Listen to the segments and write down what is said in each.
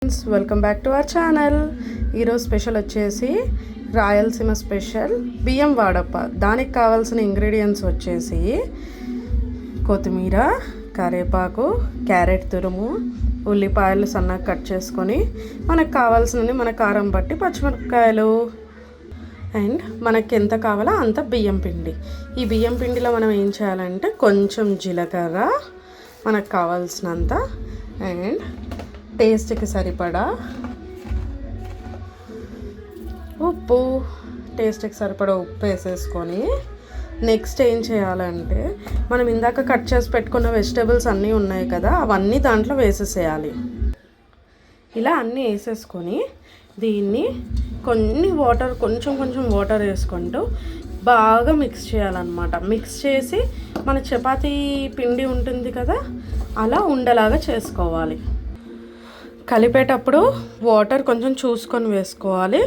Welcome back to our channel. ఈరోజు special వచ్చేసి Rayalaseema special బియ్యం వాడప్ప. దానికి కావాల్సిన ఇంగ్రీడియంట్స్ వచ్చేసి కొత్తిమీర, కరివేపాకు, క్యారెట్ తురుము, ఉల్లిపాయలు సన్నగా కట్ చేసుకొని, మనకు కావాల్సినవి మన కారం బట్టి పచ్చిమిరపకాయలు అండ్ మనకి ఎంత కావాలో అంత బియ్యం పిండి. ఈ బియ్యం పిండిలో మనం ఏం చేయాలంటే కొంచెం జీలకర్ర, మనకు కావాల్సినంత అండ్ టేస్ట్కి సరిపడా ఉప్పు, టేస్ట్కి సరిపడా ఉప్పు వేసేసుకొని నెక్స్ట్ ఏం చేయాలంటే మనం ఇందాక కట్ చేసి పెట్టుకున్న వెజిటేబుల్స్ అన్నీ ఉన్నాయి కదా, అవన్నీ దాంట్లో వేసేసేయాలి. ఇలా అన్నీ వేసేసుకొని దీన్ని కొంచెం వాటర్ వేసుకుంటూ బాగా మిక్స్ చేయాలన్నమాట. మిక్స్ చేసి మన చపాతీ పిండి ఉంటుంది కదా, అలా ఉండలాగా చేసుకోవాలి. కలిపేటప్పుడు వాటర్ కొంచెం చూసుకొని వేసుకోవాలి,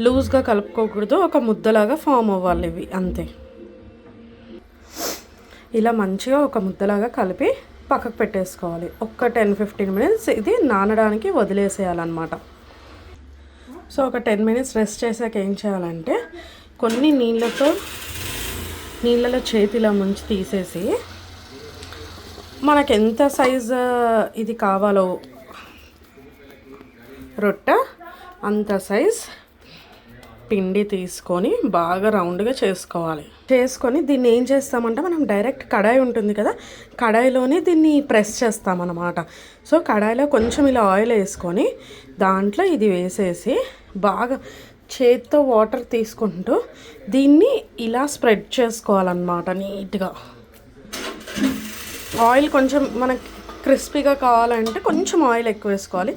లూజ్గా కలుపుకోకూడదు, ఒక ముద్దలాగా ఫామ్ అవ్వాలి ఇవి అంతే. ఇలా మంచిగా ఒక ముద్దలాగా కలిపి పక్కకు పెట్టేసుకోవాలి. ఒక 10-15 మినిట్స్ ఇది నానడానికి వదిలేసేయాలన్నమాట. సో ఒక 10 మినిట్స్ రెస్ట్ చేసాక ఏం చేయాలంటే కొన్ని నీళ్ళలో చేతిలో ముంచి తీసేసి మనకు ఎంత సైజు ఇది కావాలో రొట్టె అంత సైజ్ పిండి తీసుకొని బాగా రౌండ్గా చేసుకొని దీన్ని ఏం చేస్తామంటే మనం డైరెక్ట్ కడాయి ఉంటుంది కదా, కడాయిలోనే దీన్ని ప్రెస్ చేస్తామన్నమాట. సో కడాయిలో కొంచెం ఇలా ఆయిల్ వేసుకొని దాంట్లో ఇది వేసేసి బాగా చేత్తో వాటర్ తీసుకుంటూ దీన్ని ఇలా స్ప్రెడ్ చేసుకోవాలన్నమాట నీట్గా. ఆయిల్ కొంచెం మనకి క్రిస్పీగా కావాలంటే కొంచెం ఆయిల్ ఎక్కువ వేసుకోవాలి,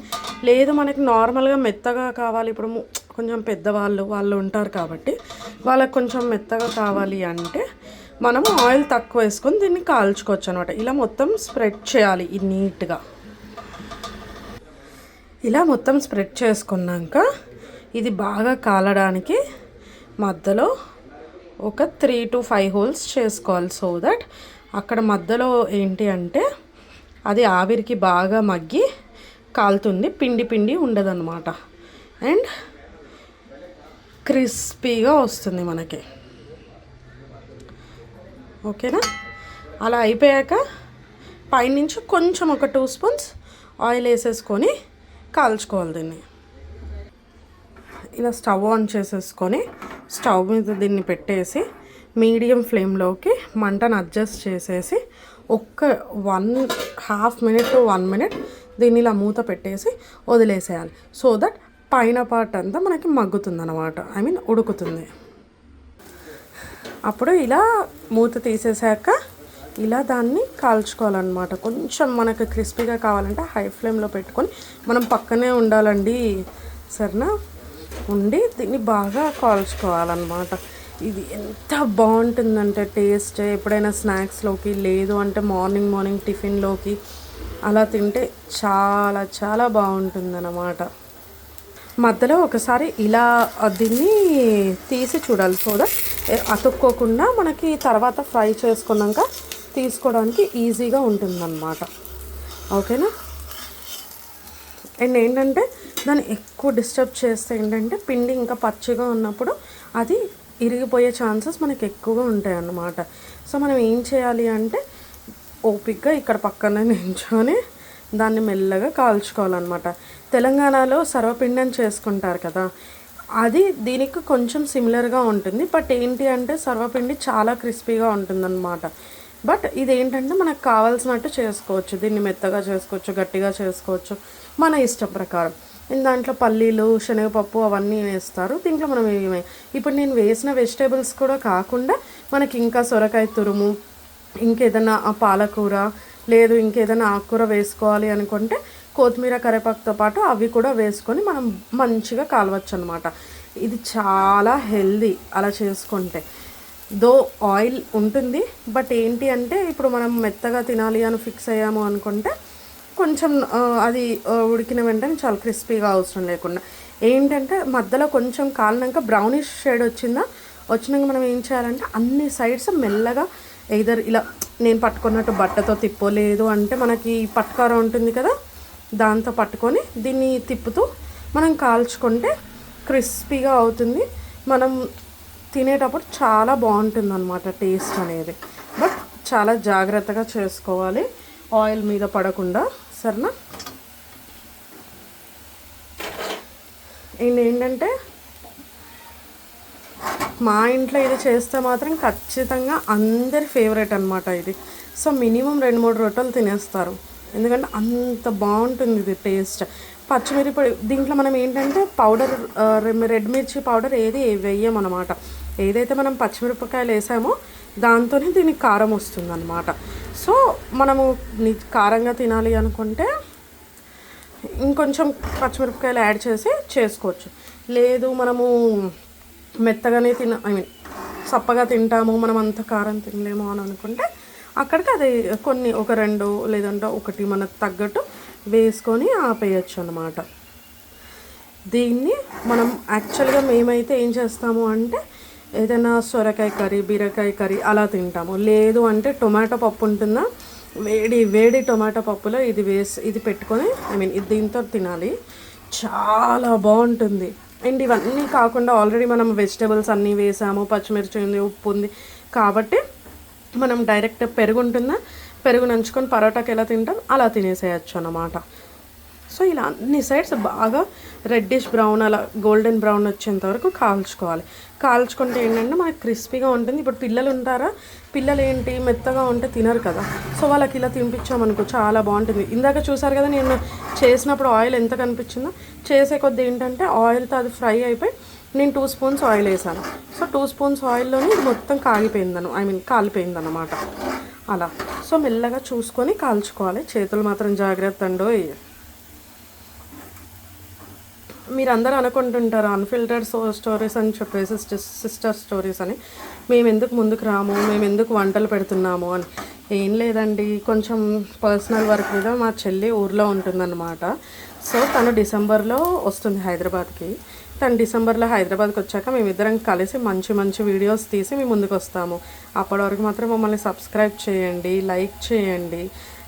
లేదు మనకి నార్మల్గా మెత్తగా కావాలి, ఇప్పుడు కొంచెం వాళ్ళు ఉంటారు కాబట్టి వాళ్ళకి కొంచెం మెత్తగా కావాలి అంటే మనము ఆయిల్ తక్కువ వేసుకొని దీన్ని కాల్చుకోవచ్చు అనమాట. ఇలా మొత్తం స్ప్రెడ్ చేయాలి ఇది నీట్గా. ఇలా మొత్తం స్ప్రెడ్ చేసుకున్నాక ఇది బాగా కాలడానికి మధ్యలో ఒక 3 to 5 హోల్స్ చేసుకోవాలి. సో దట్ అక్కడ మధ్యలో ఏంటి అంటే అది ఆవిరికి బాగా మగ్గి కాలుతుంది, పిండి ఉండదన్నమాట అండ్ క్రిస్పీగా వస్తుంది మనకి. ఓకేనా? అలా అయిపోయాక పైనుంచి కొంచెం ఒక 2 స్పూన్స్ ఆయిల్ వేసేసుకొని కాల్చుకోవాలి దీన్ని. ఇలా స్టవ్ ఆన్ చేసేసుకొని స్టవ్ మీద దీన్ని పెట్టేసి మీడియం ఫ్లేమ్లోకి మంటను అడ్జస్ట్ చేసేసి ఒక్క 1/2 మినిట్ to 1 మినిట్ దీన్ని ఇలా మూత పెట్టేసి వదిలేసేయాలి. సో దట్ పైన పార్ట్ అంతా మనకి మగ్గుతుంది అన్నమాట, ఉడుకుతుంది. అప్పుడు ఇలా మూత తీసేసాక ఇలా దాన్ని కాల్చుకోవాలన్నమాట. కొంచెం మనకు క్రిస్పీగా కావాలంటే హై ఫ్లేమ్లో పెట్టుకొని మనం పక్కనే ఉండాలండి, సరేనా? ఉండి దీన్ని బాగా కాల్చుకోవాలన్నమాట. ఇది ఎంత బాగుంటుందంటే టేస్ట్, ఎప్పుడైనా స్నాక్స్లోకి లేదు అంటే మార్నింగ్ టిఫిన్లోకి అలా తింటే చాలా చాలా బాగుంటుందన్నమాట. మధ్యలో ఒకసారి ఇలా దీన్ని తీసి చూడాలి, సో దట్ అతుక్కోకుండా మనకి తర్వాత ఫ్రై చేసుకున్నాక తీసుకోవడానికి ఈజీగా ఉంటుందన్నమాట. ఓకేనా? అండ్ ఏంటంటే దాన్ని ఎక్కువ డిస్టర్బ్ చేస్తే ఏంటంటే పిండి ఇంకా పచ్చిగా ఉన్నప్పుడు అది ఇరిగిపోయే ఛాన్సెస్ మనకి ఎక్కువగా ఉంటాయి అన్నమాట. సో మనం ఏం చేయాలి అంటే ఓపిక్గా ఇక్కడ పక్కనే నించొని దాన్ని మెల్లగా కాల్చుకోవాలన్నమాట. తెలంగాణలో సర్వపిండి అని చేసుకుంటారు కదా, అది దీనికి కొంచెం సిమిలర్గా ఉంటుంది. బట్ ఏంటి అంటే సర్వపిండి చాలా క్రిస్పీగా ఉంటుందన్నమాట. బట్ ఇదేంటంటే మనకు కావాల్సినట్టు చేసుకోవచ్చు, దీన్ని మెత్తగా చేసుకోవచ్చు, గట్టిగా చేసుకోవచ్చు, మన ఇష్టం ప్రకారం. దాంట్లో పల్లీలు, శనగపప్పు అవన్నీ వేస్తారు. దీంట్లో మనం ఇప్పుడు నేను వేసిన వెజిటేబుల్స్ కూడా కాకుండా మనకి ఇంకా సొరకాయ తురుము, ఇంకేదైనా పాలకూర, లేదు ఇంకేదైనా ఆకుకూర వేసుకోవాలి అనుకుంటే కొత్తిమీర, కరివేపాకుతో పాటు అవి కూడా వేసుకొని మనం మంచిగా కాలవచ్చు అనమాట. ఇది చాలా హెల్దీ అలా చేసుకుంటే. దో ఆయిల్ ఉంటుంది, బట్ ఏంటి అంటే ఇప్పుడు మనం మెత్తగా తినాలి అని ఫిక్స్ అయ్యాము అనుకుంటే కొంచెం అది ఉడికిన వెంటనే చాలా క్రిస్పీగా అవసరం లేకుండా ఏంటంటే మధ్యలో కొంచెం కాలినాక బ్రౌనిష్ షేడ్ వచ్చినాక మనం ఏం చేయాలంటే అన్ని సైడ్స్ మెల్లగా ఎయిదర్ ఇలా నేను పట్టుకున్నట్టు బట్టతో తిప్పలేదు అంటే మనకి పట్టుకార ఉంటుంది కదా, దాంతో పట్టుకొని దీన్ని తిప్పుతూ మనం కాల్చుకుంటే క్రిస్పీగా అవుతుంది. మనం తినేటప్పుడు చాలా బాగుంటుంది అన్నమాట టేస్ట్ అనేది. బట్ చాలా జాగ్రత్తగా చేసుకోవాలి, ఆయిల్ మీద పడకుండా, సరేనా. ఏంటంటే మా ఇంట్లో ఇది చేస్తే మాత్రం ఖచ్చితంగా అందరి ఫేవరెట్ అనమాట ఇది. సో మినిమం 2-3 రొట్టెలు తినేస్తారు, ఎందుకంటే అంత బాగుంటుంది ఇది టేస్ట్. పచ్చిమిరపొడి దీంట్లో మనం ఏంటంటే పౌడర్, రెడ్ మిర్చి పౌడర్ ఏది వేయమన్నమాట. ఏదైతే మనం పచ్చిమిరపకాయలు వేసామో దాంతోనే దీనికి కారం వస్తుంది అనమాట. సో మనము కారంగా తినాలి అనుకుంటే ఇంకొంచెం పచ్చిమిరపకాయలు యాడ్ చేసి చేసుకోవచ్చు. లేదు మనము మెత్తగానే సప్పగా తింటాము, మనం అంత కారం తినలేము అని అనుకుంటే అక్కడికి అది కొన్ని ఒక 2 లేదంటే 1 మనకు తగ్గట్టు వేసుకొని ఆపేయచ్చు అన్నమాట. దీన్ని మనం యాక్చువల్గా మేమైతే ఏం చేస్తాము అంటే ఏదైనా సొరకాయ కర్రీ, బీరకాయ కర్రీ అలా తింటాము. లేదు అంటే టొమాటో పప్పు ఉంటుందా, వేడి వేడి టొమాటో పప్పులో ఇది పెట్టుకొని ఇది దీంతో తినాలి, చాలా బాగుంటుంది. అండ్ ఇవన్నీ కాకుండా ఆల్రెడీ మనం వెజిటబుల్స్ అన్నీ వేసాము, పచ్చిమిర్చి ఉంది, ఉప్పు ఉంది కాబట్టి మనం డైరెక్ట్ పెరుగు ఉంటుందా, పెరుగు నంచుకొని పరోటాకి ఎలా తింటాం అలా తినేసేయచ్చు అన్నమాట. సో ఇలా అన్ని సైడ్స్ బాగా రెడ్డిష్ బ్రౌన్, అలా గోల్డెన్ బ్రౌన్ వచ్చేంత వరకు కాల్చుకోవాలి. కాల్చుకుంటే ఏంటంటే మనకి క్రిస్పీగా ఉంటుంది. ఇప్పుడు పిల్లలు ఉంటారా, పిల్లలు ఏంటి మెత్తగా ఉంటే తినరు కదా, సో వాళ్ళకి ఇలా తినిపించామనుకో చాలా బాగుంటుంది. ఇందాక చూసారు కదా నేను చేసినప్పుడు ఆయిల్ ఎంత కనిపించిందో, చేసే కొద్ది ఏంటంటే ఆయిల్తో అది ఫ్రై అయిపోయి నేను 2 స్పూన్స్ ఆయిల్ వేసాను. సో 2 స్పూన్స్ ఆయిల్లోని మొత్తం కాలిపోయింది అన్నమాట అలా. సో మెల్లగా చూసుకొని కాల్చుకోవాలి, చేతులు మాత్రం జాగ్రత్త అండో. మీరు అందరూ అనుకుంటుంటారు అన్ఫిల్టర్డ్ స్టోరీస్ అని చెప్పేసి, సిస్టర్ స్టోరీస్ అని, మేము ఎందుకు ముందుకు రాము, మేము ఎందుకు వంటలు పెడుతున్నాము అని. ఏం లేదండి, కొంచెం పర్సనల్ వర్క్ మీద మా చెల్లి ఊర్లో ఉంటుందన్నమాట. సో తను డిసెంబర్లో వస్తుంది హైదరాబాద్కి. తను డిసెంబర్లో హైదరాబాద్కి వచ్చాక మేమిద్దరం కలిసి మంచి మంచి వీడియోస్ తీసి మేము ముందుకు వస్తాము. అప్పటి వరకు మాత్రం మమ్మల్ని సబ్స్క్రైబ్ చేయండి, లైక్ చేయండి,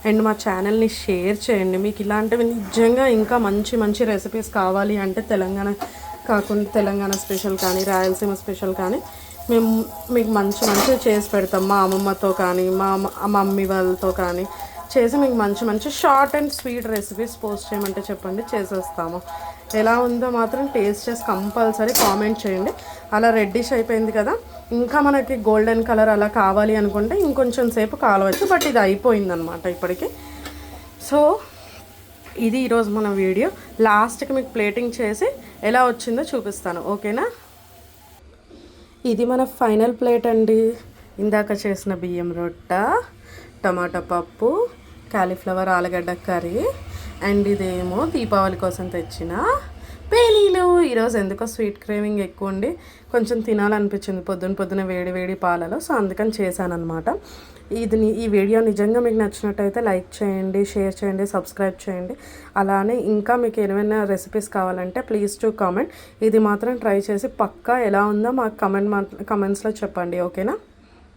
అండ్ మా ఛానల్ని షేర్ చేయండి. మీకు ఇలాంటివి నిజంగా ఇంకా మంచి మంచి రెసిపీస్ కావాలి అంటే తెలంగాణ స్పెషల్ కానీ, రాయలసీమ స్పెషల్ కానీ మేము మీకు మంచి మంచిగా చేసి పెడతాం. మా అమ్మమ్మతో కానీ, మా మమ్మీ వాళ్ళతో కానీ చేసి మీకు మంచి మంచి short and sweet recipes post చేయమంటే చెప్పండి, చేసేస్తాము. ఎలా ఉందో మాత్రం టేస్ట్ చేసి కంపల్సరీ కామెంట్ చేయండి. అలా రెడ్డిష్ అయిపోయింది కదా, ఇంకా మనకి గోల్డెన్ కలర్ అలా కావాలి అనుకుంటే ఇంకొంచెం సేపు కాలవచ్చు, బట్ ఇది అయిపోయిందనమాట ఇప్పటికి. సో ఇది ఈరోజు మన వీడియో. లాస్ట్కి మీకు ప్లేటింగ్ చేసి ఎలా వచ్చిందో చూపిస్తాను, ఓకేనా. ఇది మన ఫైనల్ ప్లేట్ అండి. ఇందాక చేసిన బియ్యం రొట్ట, టమాటా పప్పు, కాలీఫ్లవర్ ఆలుగడ్డ కర్రీ, అండ్ ఇదేమో దీపావళి కోసం తెచ్చిన పేలీలు. ఈరోజు ఎందుకో స్వీట్ క్రేవింగ్ ఎక్కువ ఉండి కొంచెం తినాలనిపించింది పొద్దున వేడి వేడి పాలలో, సో అందుకని చేశానమాట. ఈ వీడియో నిజంగా మీకు నచ్చినట్టయితే లైక్ చేయండి, షేర్ చేయండి, సబ్స్క్రైబ్ చేయండి. అలానే ఇంకా మీకు ఏమైనా రెసిపీస్ కావాలంటే ప్లీజ్ టు కామెంట్. ఇది మాత్రం ట్రై చేసి పక్కా ఎలా ఉందో మాకు కమెంట్స్లో చెప్పండి, ఓకేనా.